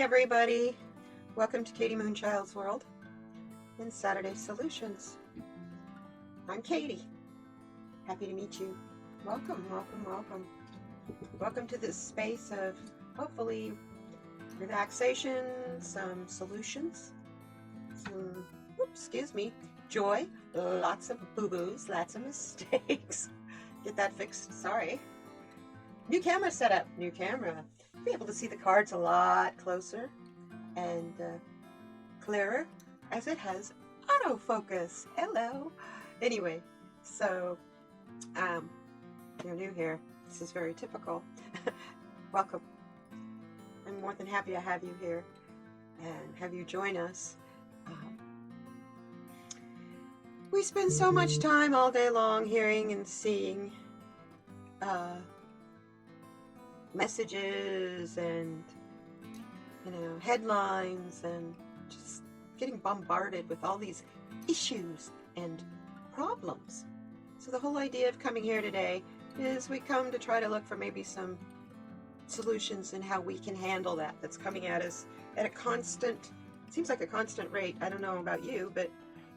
everybody. Welcome to kdmoonchild's world and Saturday Solutions. I'm Katie. Happy to meet you. Welcome, welcome, welcome. Welcome to this space of hopefully relaxation, some solutions, some, joy, lots of boo-boos, lots of mistakes. Get that fixed, sorry. New camera setup, new camera. Be able to see the cards a lot closer and clearer as it has autofocus. Hello. Anyway, so you're new here. This is very typical. Welcome. I'm more than happy to have you here and have you join us. We spend so much time all day long hearing and seeing messages and headlines and just getting bombarded with all these issues and problems. So the whole idea of coming here today is we come to try to look for maybe some solutions and how we can handle that's coming at us at a constant, seems like a constant rate. I don't know about you, but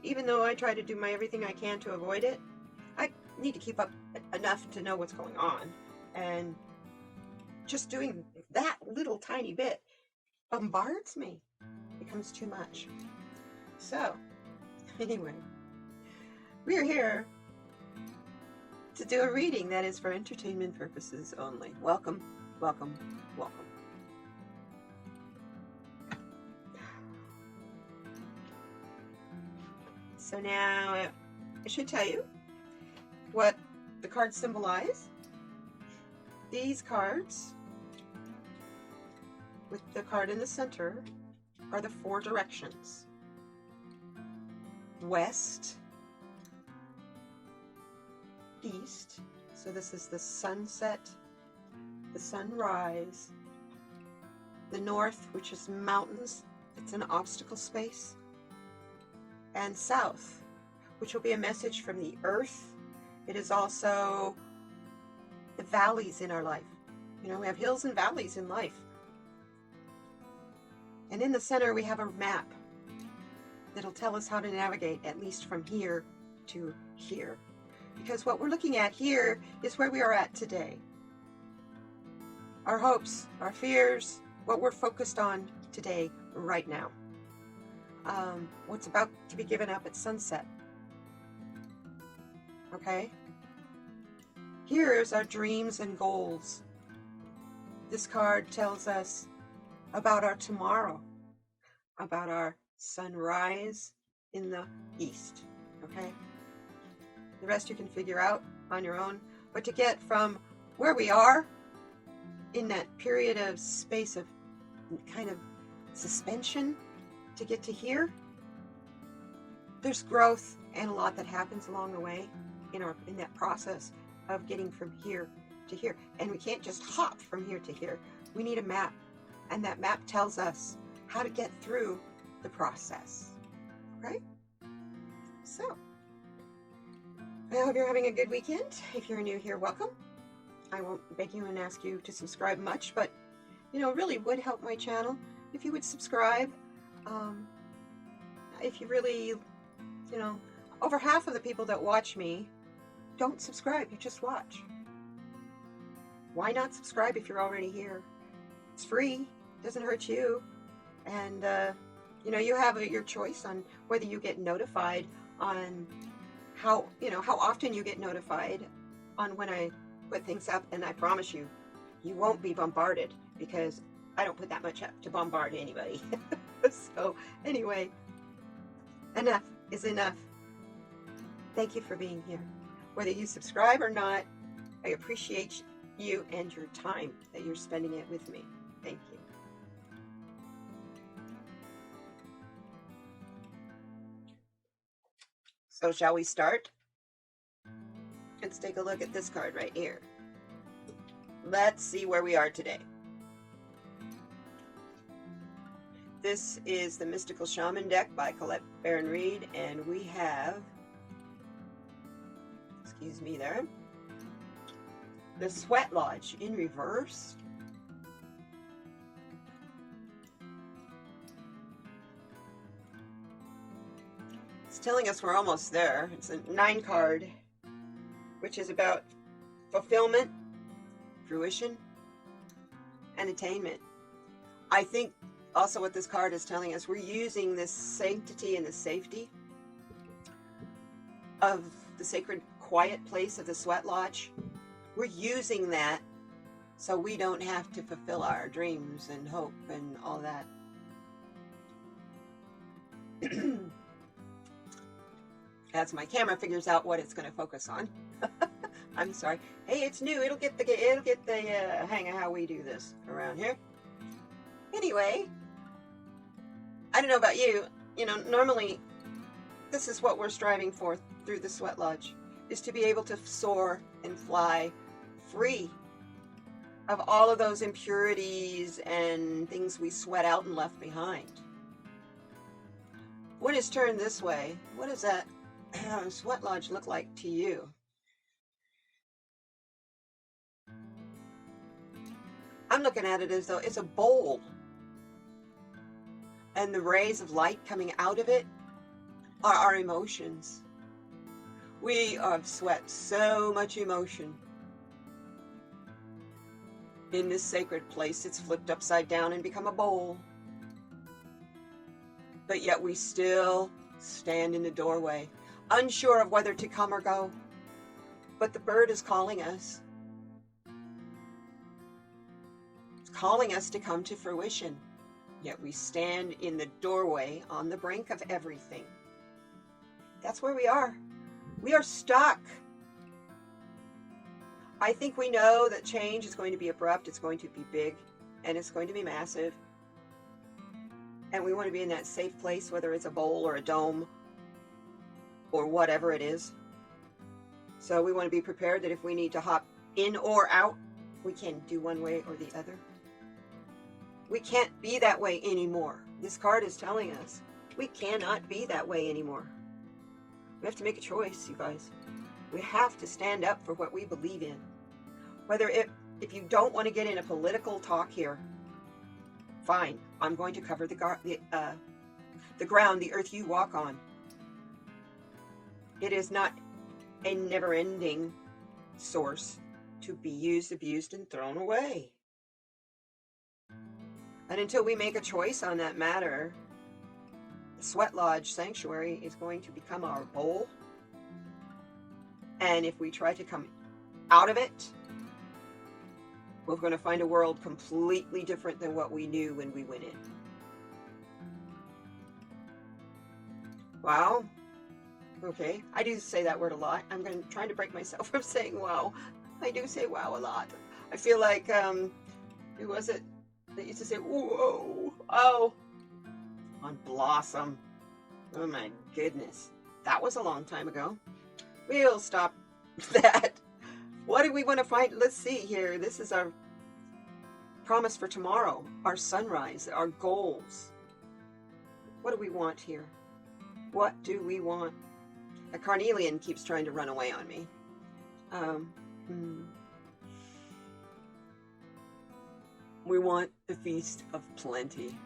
even though I try to do everything I can to avoid it, I need to keep up enough to know what's going on. And just doing that little tiny bit bombards me. It becomes too much. So, anyway, we are here to do a reading that is for entertainment purposes only. Welcome, welcome, welcome. So now I should tell you what the cards symbolize. These cards, with the card in the center, are the 4 directions. West, east, so this is the sunset, the sunrise. The north, which is mountains, it's an obstacle space. And south, which will be a message from the earth. It is also the valleys in our life. We have hills and valleys in life. And in the center we have a map that'll tell us how to navigate, at least from here to here. Because what we're looking at here is where we are at today. Our hopes, our fears, what we're focused on today, right now. What's about to be given up at sunset. Okay? Here's our dreams and goals. This card tells us about our tomorrow, about our sunrise in the east. Okay? The rest you can figure out on your own. But to get from where we are in that period of space of kind of suspension to get to here, there's growth and a lot that happens along the way in that process of getting from here to here. And we can't just hop from here to here. We need a map, and that map tells us how to get through the process. Okay? So, I hope you're having a good weekend. If you're new here, welcome. I won't beg you and ask you to subscribe much, but really would help my channel if you would subscribe. If you really, over half of the people that watch me don't subscribe, you just watch. Why not subscribe if you're already here? It's free, doesn't hurt you, and you have your choice on whether you get notified on how often you get notified on when I put things up, and I promise you, you won't be bombarded because I don't put that much up to bombard anybody. So anyway, enough is enough. Thank you for being here. Whether you subscribe or not, I appreciate you and your time that you're spending it with me. Thank you. So shall we start? Let's take a look at this card right here. Let's see where we are today. This is the Mystical Shaman deck by Colette Baron Reed, and we have, excuse me there, the Sweat Lodge in reverse, It's telling us we're almost there. It's a 9 card, which is about fulfillment, fruition, and attainment. I think also what this card is telling us, we're using this sanctity and the safety of the sacred quiet place of the sweat lodge. We're using that so we don't have to fulfill our dreams and hope and all that. As my camera figures out what it's going to focus on. I'm sorry. Hey, it's new. It'll get the hang of how we do this around here. Anyway, I don't know about you. You know, normally this is what we're striving for through the sweat lodge, is to be able to soar and fly free of all of those impurities and things we sweat out and left behind. When it's turned this way, what does that sweat lodge look like to you? I'm looking at it as though it's a bowl, and the rays of light coming out of it are our emotions. We have sweat so much emotion. In this sacred place, it's flipped upside down and become a bowl. But yet we still stand in the doorway, unsure of whether to come or go. But the bird is calling us. It's calling us to come to fruition. Yet we stand in the doorway on the brink of everything. That's where we are. We are stuck. I think we know that change is going to be abrupt, it's going to be big, and it's going to be massive. And we want to be in that safe place, whether it's a bowl or a dome or whatever it is. So we want to be prepared that if we need to hop in or out, we can do one way or the other. We can't be that way anymore. This card is telling us we cannot be that way anymore. We have to make a choice, you guys. We have to stand up for what we believe in. Whether if you don't want to get in a political talk here, fine. I'm going to cover the ground, the earth you walk on. It is not a never-ending source to be used, abused, and thrown away. And until we make a choice on that matter, the Sweat Lodge Sanctuary is going to become our bowl. And if we try to come out of it, we're going to find a world completely different than what we knew when we went in. Wow. Okay. I do say that word a lot. I'm trying to break myself from saying wow. I do say wow a lot. I feel like, who was it that used to say, whoa, oh, on Blossom. Oh my goodness. That was a long time ago. We'll stop that. What do we want to find? Let's see here. This is our promise for tomorrow, our sunrise, our goals. What do we want here? What do we want? A carnelian keeps trying to run away on me. We want the feast of plenty.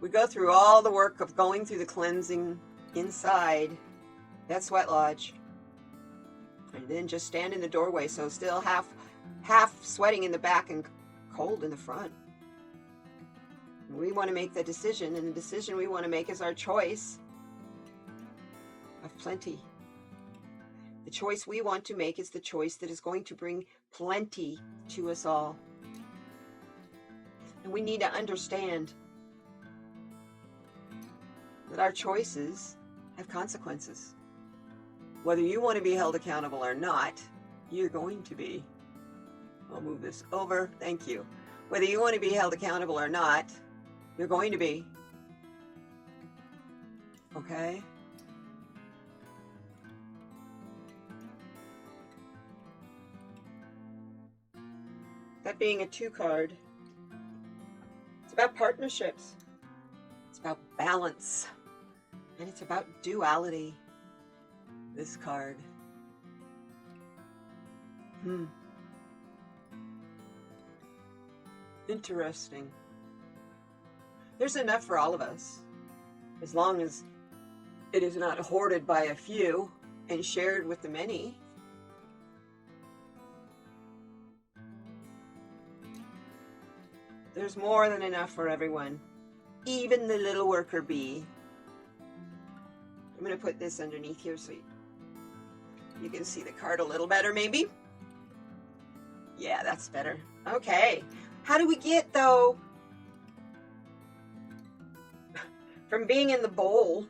We go through all the work of going through the cleansing inside that sweat lodge, and then just stand in the doorway, so still half sweating in the back and cold in the front. We want to make the decision, and the decision we want to make is our choice of plenty. The choice we want to make is the choice that is going to bring plenty to us all. And we need to understand that our choices have consequences. Whether you want to be held accountable or not, you're going to be. I'll move this over. Thank you. Whether you want to be held accountable or not, you're going to be. Okay? That being a 2 card, it's about partnerships. It's about balance. And it's about duality. This card. Interesting. There's enough for all of us, as long as it is not hoarded by a few and shared with the many. There's more than enough for everyone, even the little worker bee. I'm going to put this underneath here so you can see the card a little better, maybe. Yeah, that's better. Okay. How do we get, though, from being in the bowl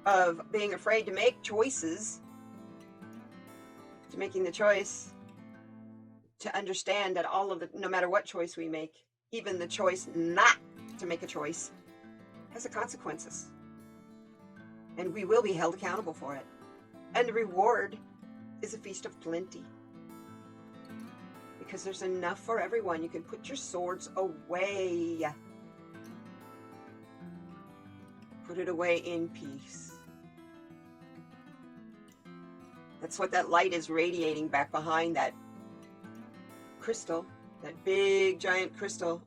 of being afraid to make choices to making the choice to understand that all of the, no matter what choice we make, even the choice not to make a choice has consequences. And we will be held accountable for it. And the reward is a feast of plenty. Because there's enough for everyone. You can put your swords away. Put it away in peace. That's what that light is radiating back behind that crystal, that big giant crystal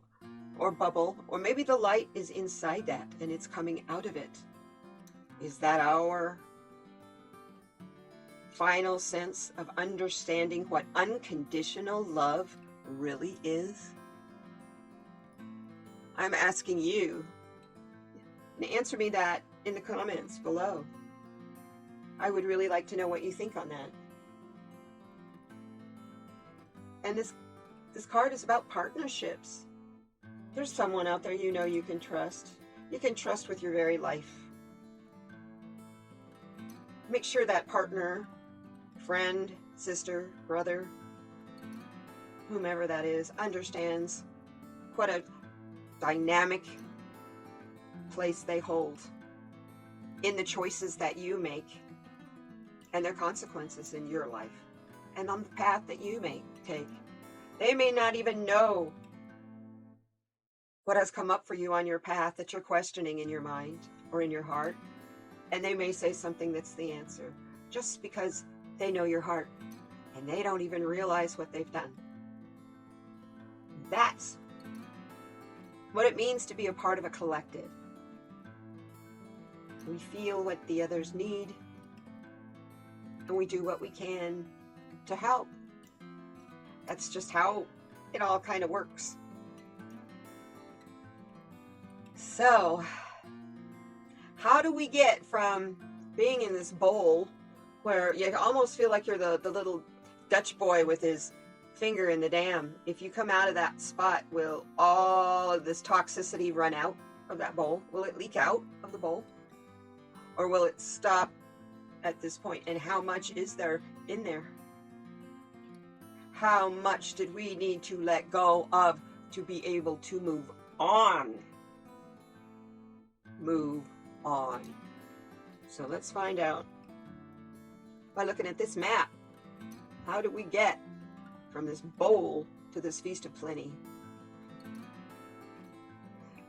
or bubble, or maybe the light is inside that and it's coming out of it. Is that our final sense of understanding what unconditional love really is? I'm asking you to answer me that in the comments below. I would really like to know what you think on that. And this card is about partnerships. There's someone out there you know you can trust. You can trust with your very life. Make sure that partner, friend, sister, brother, whomever that is, understands what a dynamic place they hold in the choices that you make and their consequences in your life and on the path that you may take. They may not even know what has come up for you on your path that you're questioning in your mind or in your heart. And they may say something that's the answer just because they know your heart and they don't even realize what they've done. That's what it means to be a part of a collective. We feel what the others need and we do what we can to help. That's just how it all kind of works. So, how do we get from being in this bowl where you almost feel like you're the little Dutch boy with his finger in the dam? If you come out of that spot, will all of this toxicity run out of that bowl? Will it leak out of the bowl? Or will it stop at this point? And how much is there in there? How much did we need to let go of to be able to move on? Move on. So let's find out by looking at this map. How do we get from this bowl to this feast of plenty?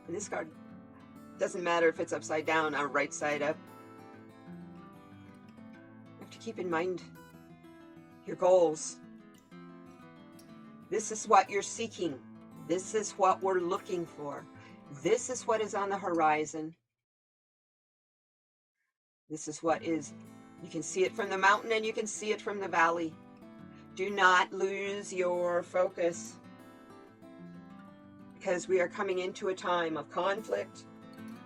And this card doesn't matter if it's upside down or right side up. You have to keep in mind your goals. This is what you're seeking. This is what we're looking for. This is what is on the horizon. This is what is, you can see it from the mountain and you can see it from the valley. Do not lose your focus, because we are coming into a time of conflict,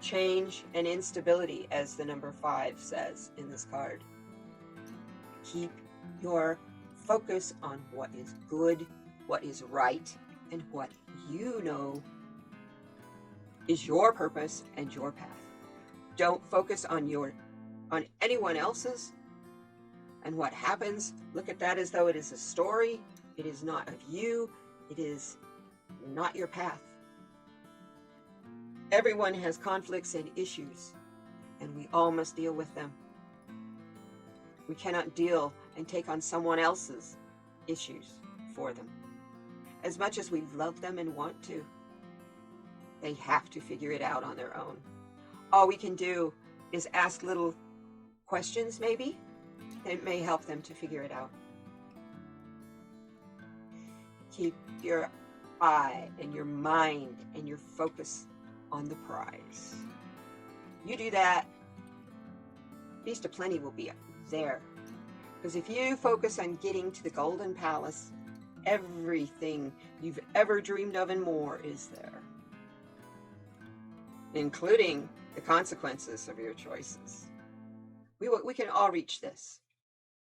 change, and instability, as the number 5 says in this card. Keep your focus on what is good, what is right, and what you know is your purpose and your path. Don't focus on anyone else's and what happens. Look at that as though it is a story. It is not of you. It is not your path. Everyone has conflicts and issues, and we all must deal with them. We cannot deal and take on someone else's issues for them. As much as we love them and want to, they have to figure it out on their own. All we can do is ask little questions, maybe, that may help them to figure it out. Keep your eye and your mind and your focus on the prize. You do that, Feast of Plenty will be there. Because if you focus on getting to the Golden Palace, everything you've ever dreamed of and more is there, including the consequences of your choices. We can all reach this.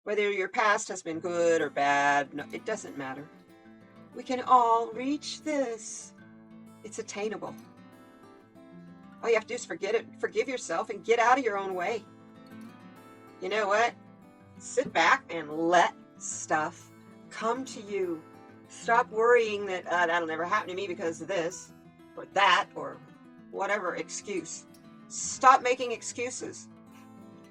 Whether your past has been good or bad, no, it doesn't matter. We can all reach this. It's attainable. All you have to do is forgive yourself and get out of your own way. You know what? Sit back and let stuff come to you. Stop worrying that that'll never happen to me because of this or that or whatever excuse. Stop making excuses.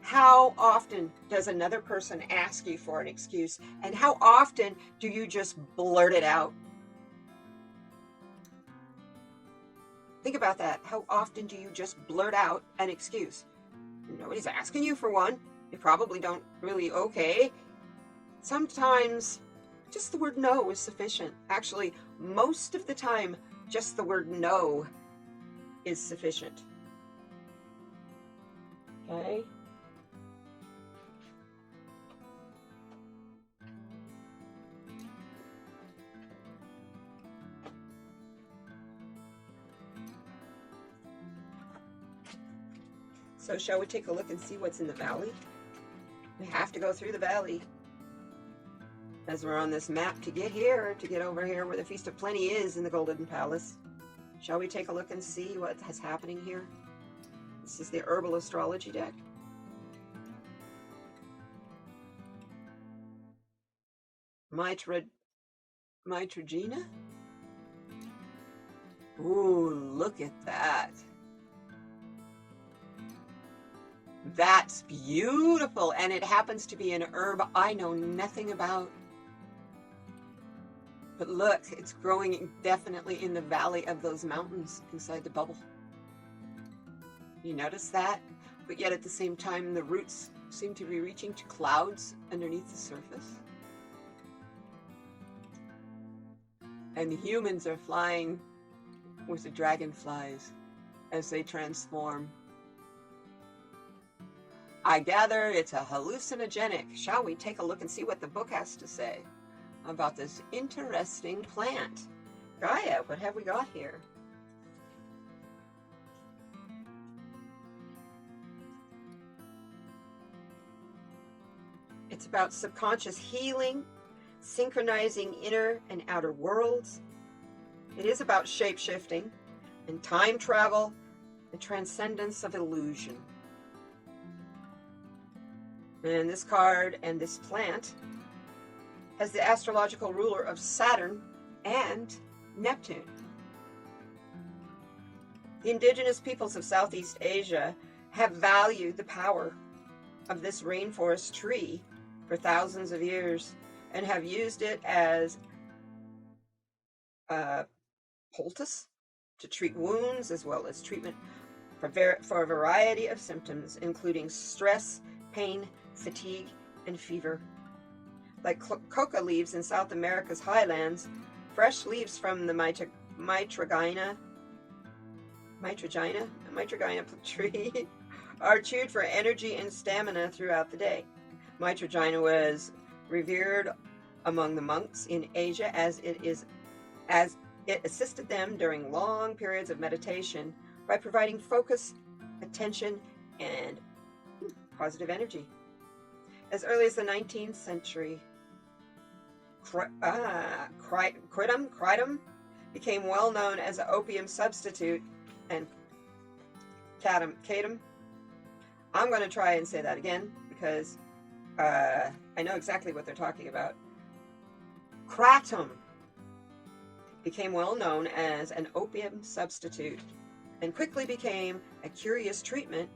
How often does another person ask you for an excuse? And how often do you just blurt it out? Think about that. How often do you just blurt out an excuse? Nobody's asking you for one. You probably don't really, okay. Sometimes just the word no is sufficient. Actually, most of the time, just the word no is sufficient. Okay? So shall we take a look and see what's in the valley? We have to go through the valley as we're on this map to get here, to get over here where the Feast of Plenty is in the Golden Palace. Shall we take a look and see what is happening here? This is the Herbal Astrology deck. Mitragina? Ooh, look at that. That's beautiful, and it happens to be an herb I know nothing about. But look, it's growing definitely in the valley of those mountains inside the bubble. You notice that? But yet at the same time, the roots seem to be reaching to clouds underneath the surface. And the humans are flying with the dragonflies as they transform. I gather it's a hallucinogenic. Shall we take a look and see what the book has to say about this interesting plant? Gaia, what have we got here? It's about subconscious healing, synchronizing inner and outer worlds. It is about shape-shifting and time travel and transcendence of illusion. And this card and this plant has the astrological ruler of Saturn and Neptune. The indigenous peoples of Southeast Asia have valued the power of this rainforest tree for thousands of years and have used it as poultice to treat wounds as well as treatment for a variety of symptoms, including stress, pain, fatigue, and fever. Like coca leaves in South America's highlands, fresh leaves from the mitragina tree are chewed for energy and stamina throughout the day. Mitragina was revered among the monks in Asia as it assisted them during long periods of meditation by providing focus, attention, and positive energy. As early as the 19th century, kratom became well known as an opium substitute, and kadam. I'm going to try and say that again because I know exactly what they're talking about. Kratom became well known as an opium substitute and quickly became a curious treatment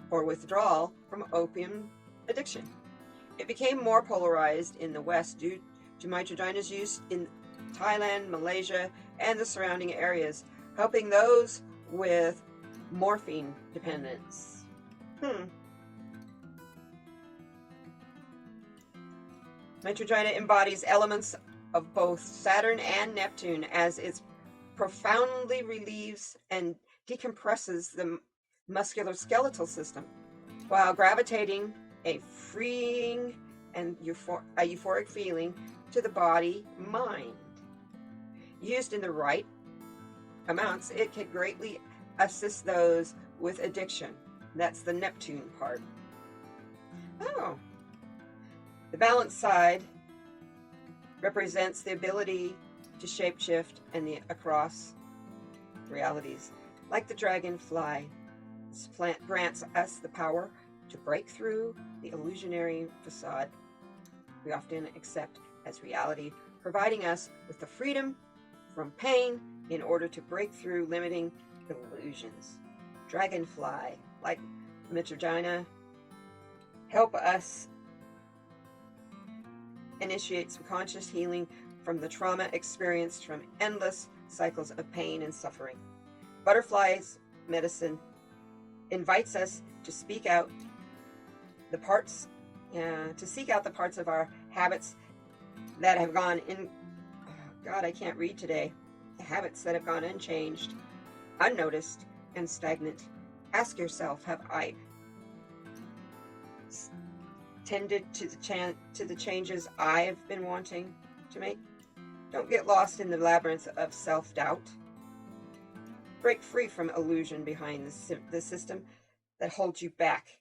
for withdrawal from opium addiction. It became more polarized in the West due to mitragina's use in Thailand, Malaysia, and the surrounding areas, helping those with morphine dependence. Mitragina embodies elements of both Saturn and Neptune as its profoundly relieves and decompresses the musculoskeletal system while gravitating a freeing and euphoric feeling to the body mind. Used in the right amounts, it can greatly assist those with addiction. That's the Neptune part. Oh. The balance side represents the ability to shapeshift and across realities. Like the dragonfly, this plant grants us the power to break through the illusionary facade we often accept as reality, providing us with the freedom from pain in order to break through limiting illusions. Dragonfly, like Mitragina, help us initiate some conscious healing from the trauma experienced from endless cycles of pain and suffering. Butterflies medicine invites us to speak out the parts, to seek out the parts of our habits that have gone in. Oh God, I can't read today. The habits that have gone unchanged, unnoticed, and stagnant. Ask yourself, have I tended to the changes I have been wanting to make? Don't get lost in the labyrinth of self-doubt. Break free from illusion behind the system that holds you back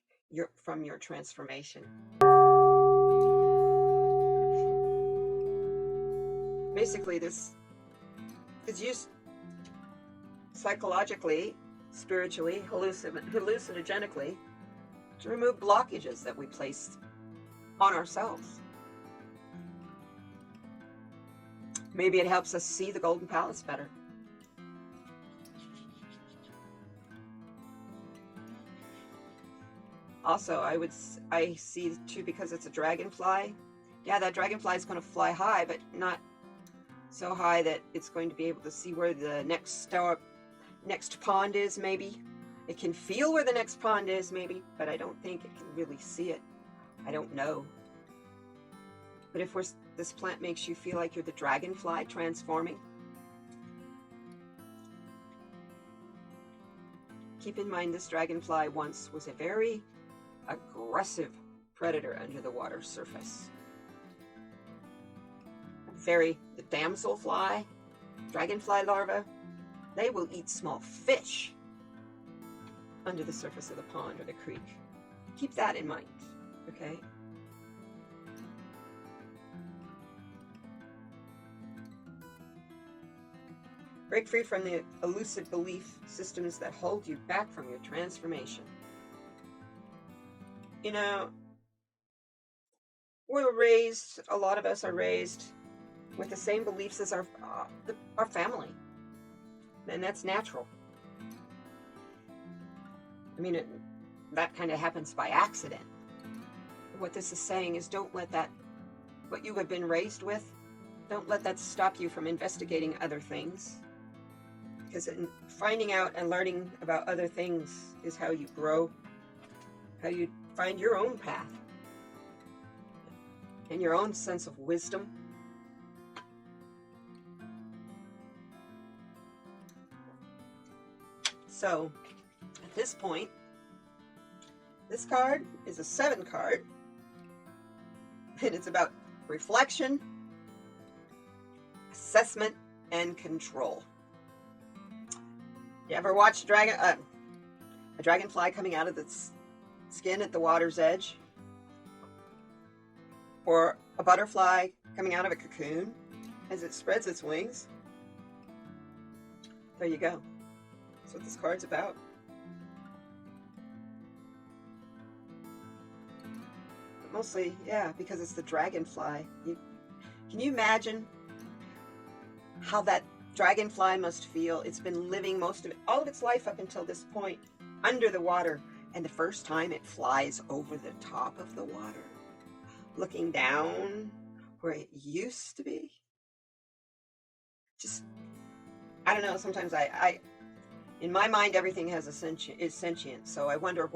from your transformation. Basically, this is used psychologically, spiritually, hallucinogenically to remove blockages that we place on ourselves. Maybe it helps us see the Golden Palace better. Also, I see too, because it's a dragonfly. Yeah, that dragonfly is going to fly high, but not so high that it's going to be able to see where the next pond is, maybe. It can feel where the next pond is, maybe, but I don't think it can really see it. I don't know. But if this plant makes you feel like you're the dragonfly transforming, keep in mind this dragonfly once was a very aggressive predator under the water surface. The damselfly, dragonfly larvae, they will eat small fish under the surface of the pond or the creek. Keep that in mind, okay? Break free from the elusive belief systems that hold you back from your transformation. You know, a lot of us are raised with the same beliefs as our family. And that's natural. I mean, that kind of happens by accident. What this is saying is don't let that, what you have been raised with, don't let that stop you from investigating other things. Because finding out and learning about other things is how you grow, how you find your own path, and your own sense of wisdom. So, at this point, this card is a 7 card, and it's about reflection, assessment, and control. You ever watch a dragonfly coming out of the skin at the water's edge? Or a butterfly coming out of a cocoon as it spreads its wings? There you go. That's what this card's about. But mostly, yeah, because it's the dragonfly. Can you imagine how that dragonfly must feel? It's been living all of its life up until this point under the water, and the first time it flies over the top of the water, looking down where it used to be. Just, I don't know, sometimes I in my mind everything is sentient, so I wonder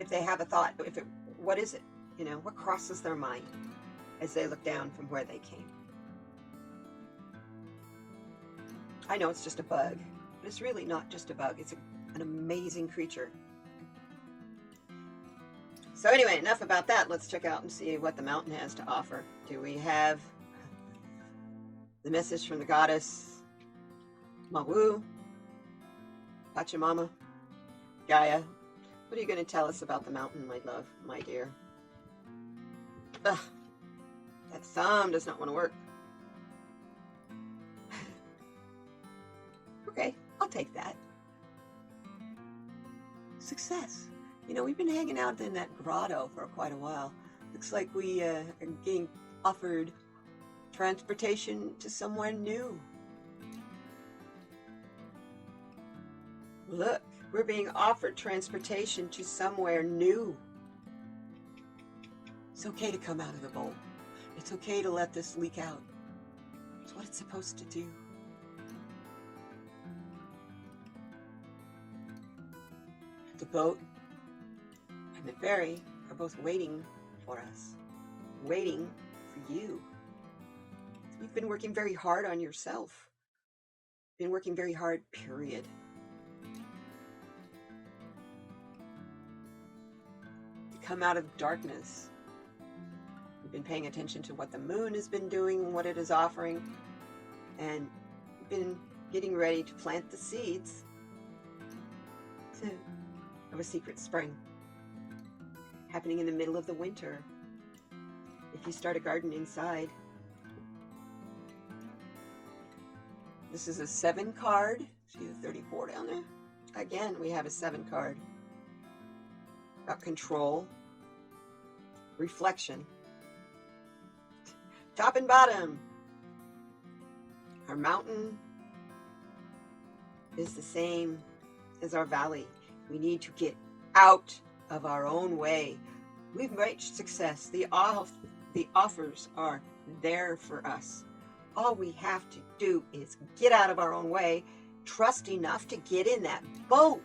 if they have a thought, what is it? You know, what crosses their mind as they look down from where they came? I know it's just a bug, but it's really not just a bug. It's an amazing creature. So anyway, enough about that. Let's check out and see what the mountain has to offer. Do we have the message from the goddess Mawu, Pachamama, Gaia? What are you going to tell us about the mountain, my love, my dear? Ugh, that thumb does not want to work. Okay, I'll take that. Success. You know, we've been hanging out in that grotto for quite a while. Looks like we are getting offered transportation to somewhere new. Look, we're being offered transportation to somewhere new. It's okay to come out of the bowl. It's okay to let this leak out. It's what it's supposed to do. The boat and the ferry are both waiting for us, waiting for you. You've been working very hard on yourself. Been working very hard, period. To come out of darkness. You've been paying attention to what the moon has been doing, what it is offering, and you've been getting ready to plant the seeds of a secret spring happening in the middle of the winter. If you start a garden inside. This is a 7 card. See the 34 down there? Again, we have a 7 card. About control, reflection, top and bottom. Our mountain is the same as our valley. We need to get out of our own way. We've reached success. The offers are there for us. All we have to do is get out of our own way, trust enough to get in that boat.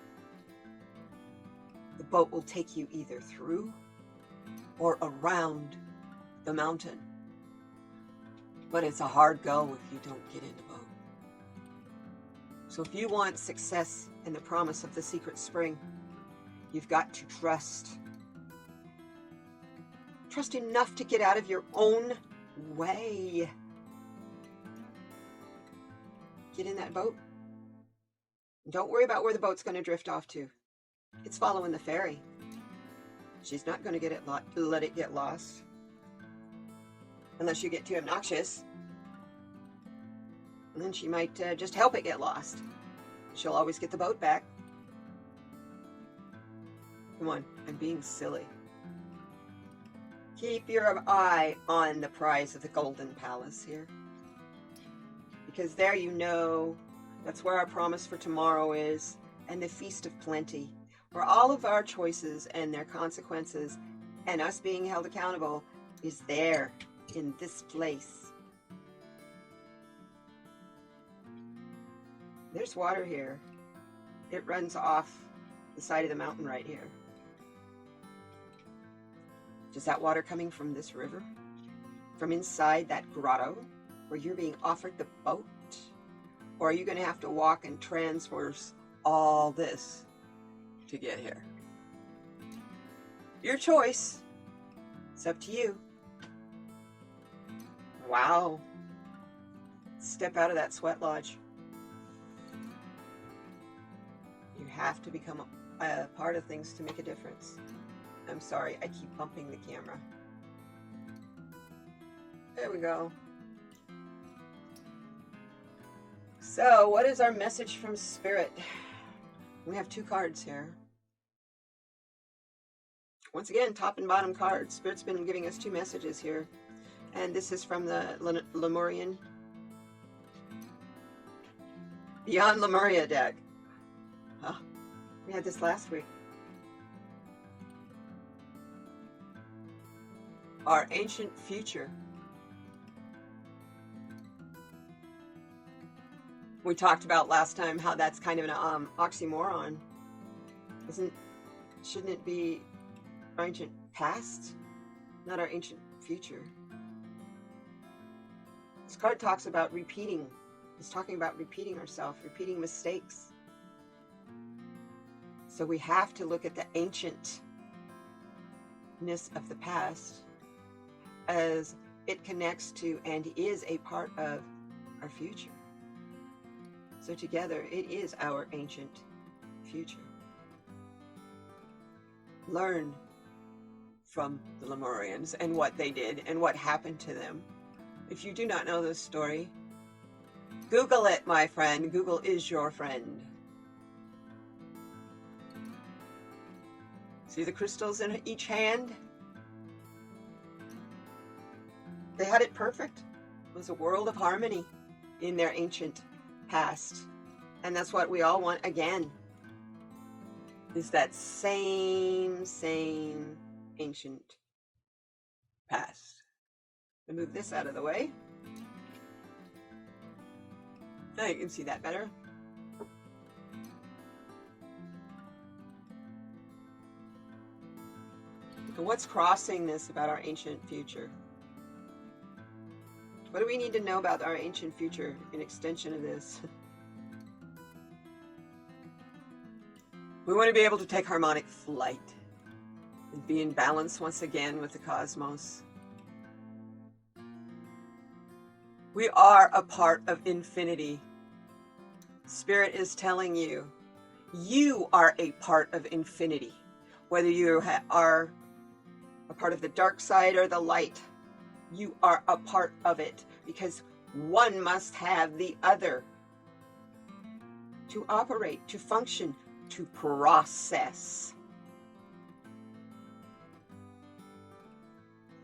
The boat will take you either through or around the mountain. But it's a hard go if you don't get in the boat. So if you want success and the promise of the secret spring, you've got to trust. Trust enough to get out of your own way. Get in that boat. Don't worry about where the boat's going to drift off to. It's following the ferry. She's not going to let it get lost. Unless you get too obnoxious. And then she might just help it get lost. She'll always get the boat back. Come on, I'm being silly. Keep your eye on the prize of the Golden Palace here. Because there you know, that's where our promise for tomorrow is, and the Feast of Plenty, where all of our choices and their consequences, and us being held accountable, is there, in this place. There's water here. It runs off the side of the mountain right here. Is that water coming from this river? From inside that grotto? Where you're being offered the boat? Or are you going to have to walk and transverse all this to get here? Your choice. It's up to you. Wow. Step out of that sweat lodge. You have to become a part of things to make a difference. I'm sorry, I keep bumping the camera. There we go. So, what is our message from Spirit? We have 2 cards here. Once again, top and bottom cards. Spirit's been giving us 2 messages here. And this is from the Lemurian Beyond Lemuria deck. Huh. We had this last week. Our ancient future. We talked about last time how that's kind of an oxymoron. Shouldn't it be our ancient past, not our ancient future? This card talks about repeating It's talking about repeating ourselves, repeating mistakes. So we have to look at the ancientness of the past as it connects to and is a part of our future. So together, it is our ancient future. Learn from the Lemurians and what they did and what happened to them. If you do not know this story, Google it, my friend. Google is your friend. See the crystals in each hand? They had it perfect. It was a world of harmony in their ancient past. And that's what we all want again, is that same ancient past. I'll move this out of the way. Now you can see that better. And what's crossing this about our ancient future? What do we need to know about our ancient future in extension of this? We want to be able to take harmonic flight and be in balance once again with the cosmos. We are a part of infinity. Spirit is telling you, you are a part of infinity. Whether you are a part of the dark side or the light, you are a part of it, because one must have the other to operate, to function, to process.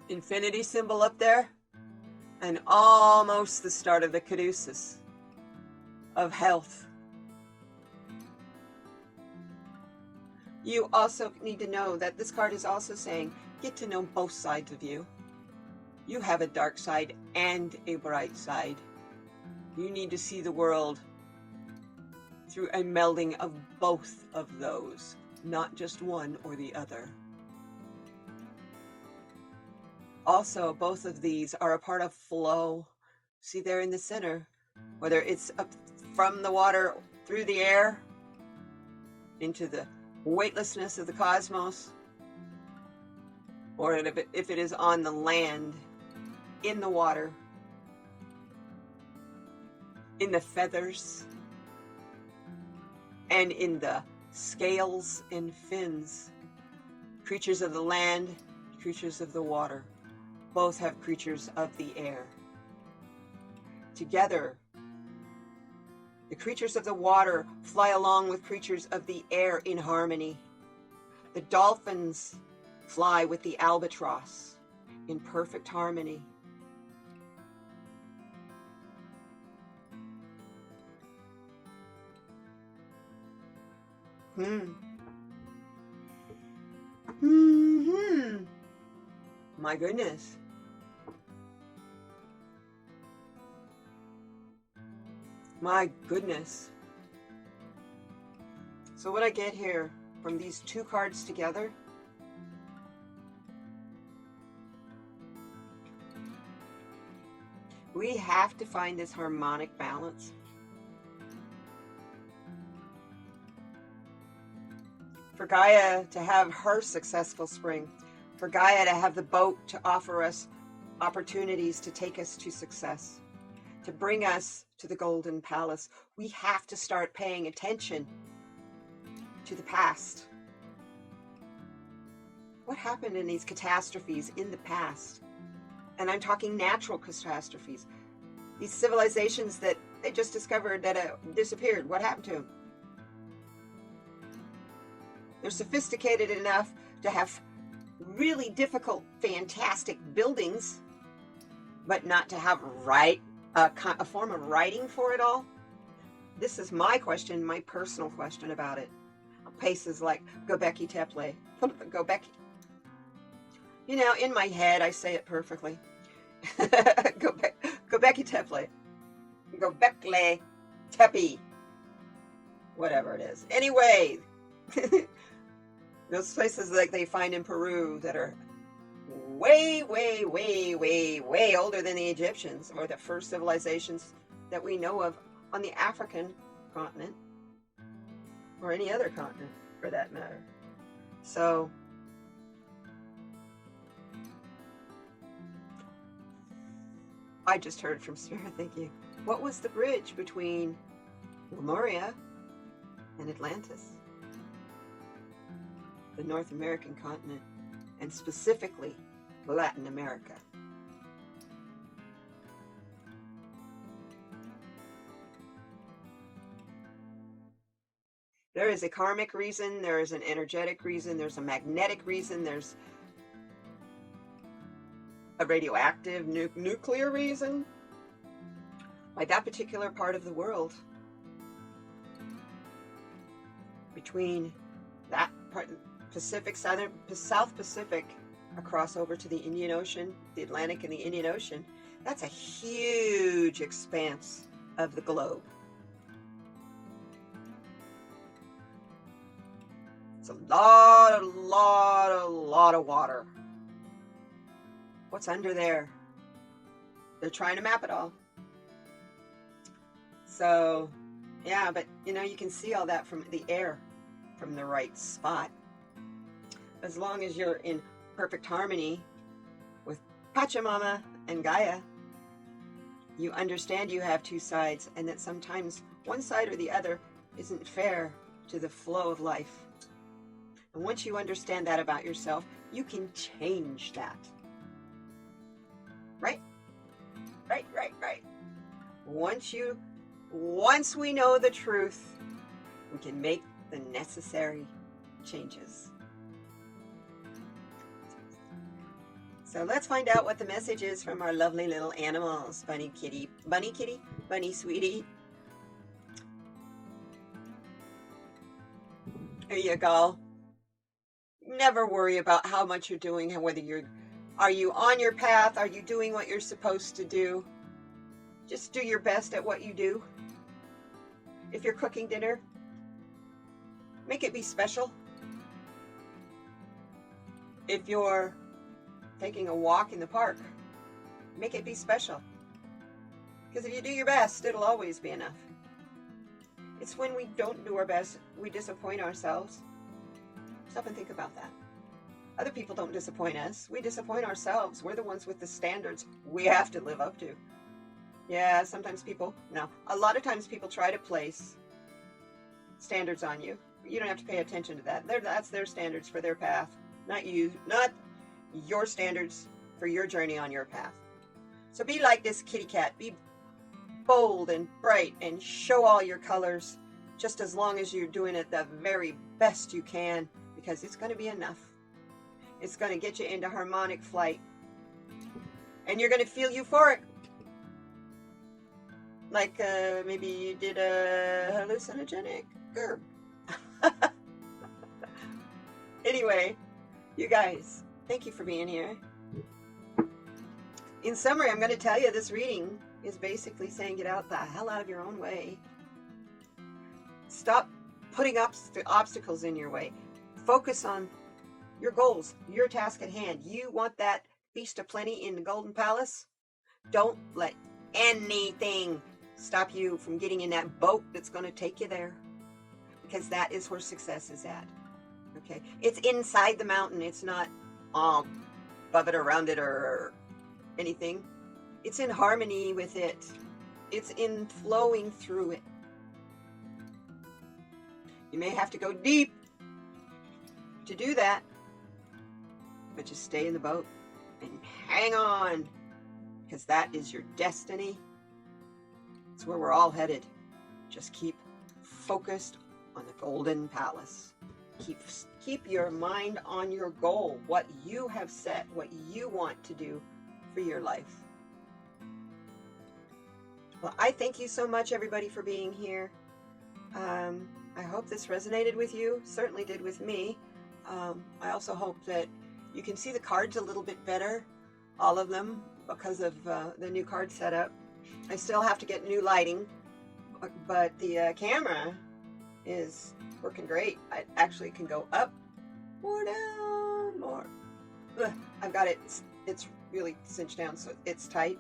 Infinity symbol up there, and almost the start of the caduceus of health. You also need to know that this card is also saying, get to know both sides of you. You have a dark side and a bright side. You need to see the world through a melding of both of those, not just one or the other. Also, both of these are a part of flow. See there in the center, whether it's up from the water through the air into the weightlessness of the cosmos, or if it is on the land, in the water, in the feathers, and in the scales and fins. Creatures of the land, creatures of the water. Both have creatures of the air. Together, the creatures of the water fly along with creatures of the air in harmony. The dolphins fly with the albatross in perfect harmony. My goodness. My goodness. So what I get here from these two cards together, we have to find this harmonic balance. For Gaia to have her successful spring, for Gaia to have the boat to offer us opportunities to take us to success, to bring us to the Golden Palace, we have to start paying attention to the past. What happened in these catastrophes in the past? And I'm talking natural catastrophes. These civilizations that they just discovered that disappeared. What happened to them? They're sophisticated enough to have really difficult, fantastic buildings, but not to have a form of writing for it all. This is my question, my personal question about it. Places like Göbekli Tepe. Göbekli. You know, in my head, I say it perfectly. Göbekli Tepe. Göbekli Tepe. Whatever it is. Anyway, those places like they find in Peru that are way, way older than the Egyptians, or the first civilizations that we know of on the African continent, or any other continent for that matter. So I just heard from Spirit, thank you. What was the bridge between Lemuria and Atlantis? The North American continent, and specifically Latin America. There is a karmic reason, there is an energetic reason, there's a magnetic reason, there's a radioactive nuclear reason why that particular part of the world, between that part, Pacific, South Pacific, across over to the Indian Ocean, the Atlantic and the Indian Ocean, that's a huge expanse of the globe. It's a lot of water. What's under there? They're trying to map it all. So, yeah, but you know, you can see all that from the air, from the right spot. As long as you're in perfect harmony with Pachamama and Gaia, you understand you have two sides, and that sometimes one side or the other isn't fair to the flow of life. And once you understand that about yourself, you can change that. Right? Right. Once we know the truth, we can make the necessary changes. So let's find out what the message is from our lovely little animals. Bunny kitty, bunny sweetie. There you go. Never worry about how much you're doing and whether are you on your path? Are you doing what you're supposed to do? Just do your best at what you do. If you're cooking dinner, make it be special. If you're taking a walk in the park, make it be special. Because if you do your best, it'll always be enough. It's when we don't do our best, we disappoint ourselves. Stop and think about that. Other people don't disappoint us. We disappoint ourselves. We're the ones with the standards we have to live up to. Yeah, sometimes a lot of times people try to place standards on you. You don't have to pay attention to that. That's their standards for their path. Not your standards for your journey on your path. So be like this kitty cat. Be bold and bright and show all your colors, just as long as you're doing it the very best you can, because it's going to be enough. It's going to get you into harmonic flight, and you're going to feel euphoric, like maybe you did a hallucinogenic herb. Anyway, you guys, thank you for being here. In summary, I'm going to tell you this reading is basically saying get out the hell out of your own way. Stop putting obstacles in your way. Focus on your goals, your task at hand. You want that feast of plenty in the Golden Palace? Don't let anything stop you from getting in that boat that's going to take you there, because that is where success is at. Okay, it's inside the mountain. It's not above it, around it, or anything. It's in harmony with it. It's in flowing through it. You may have to go deep to do that, but just stay in the boat and hang on, because that is your destiny. It's where we're all headed. Just keep focused on the Golden Palace. Keep your mind on your goal, what you have set, what you want to do for your life. Well, I thank you so much, everybody, for being here. I hope this resonated with you. Certainly did with me. I also hope that you can see the cards a little bit better, all of them, because of the new card setup. I still have to get new lighting, but the camera is working great. I actually can go up or down more. I've got it. It's really cinched down, so it's tight.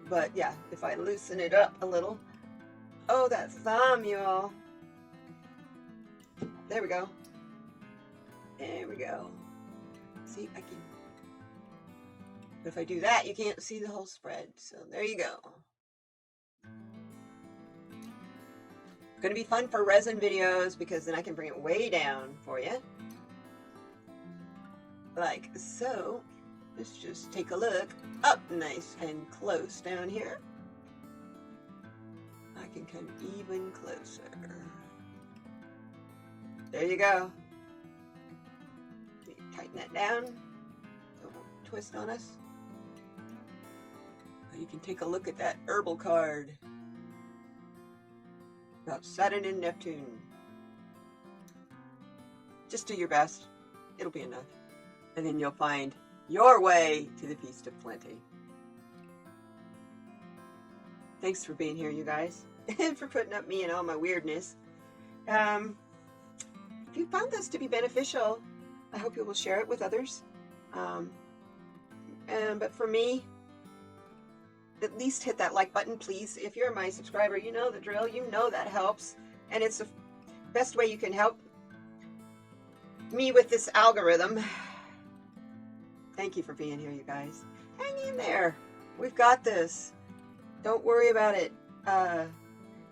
But yeah, if I loosen it up a little. Oh, that thumb, you all. There we go. There we go. See, I can. But if I do that, you can't see the whole spread. So there you go. It's going to be fun for resin videos because then I can bring it way down for you. Like so. Let's just take a look up nice and close down here. I can come even closer. There you go. Tighten that down. Don't twist on us. You can take a look at that herbal card about Saturn and Neptune. Just do your best. It'll be enough. And then you'll find your way to the Feast of Plenty. Thanks for being here, you guys, and for putting up me and all my weirdness. If you found this to be beneficial, I hope you will share it with others. But for me, at least hit that like button, please. If you're my subscriber, you know the drill. You know that helps. And it's the best way you can help me with this algorithm. Thank you for being here, you guys. Hang in there. We've got this. Don't worry about it.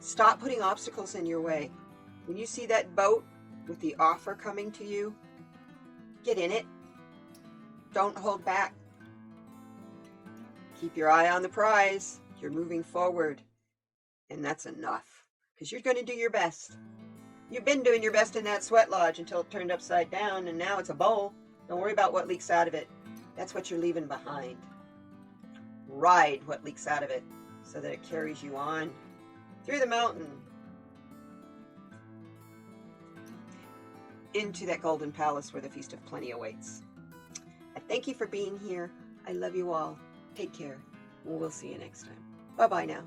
Stop putting obstacles in your way. When you see that boat with the offer coming to you, get in it. Don't hold back. Keep your eye on the prize. You're moving forward. And that's enough. Because you're going to do your best. You've been doing your best in that sweat lodge until it turned upside down, and now it's a bowl. Don't worry about what leaks out of it. That's what you're leaving behind. Ride what leaks out of it so that it carries you on through the mountain into that golden palace where the Feast of Plenty awaits. I thank you for being here. I love you all. Take care. We'll see you next time. Bye-bye now.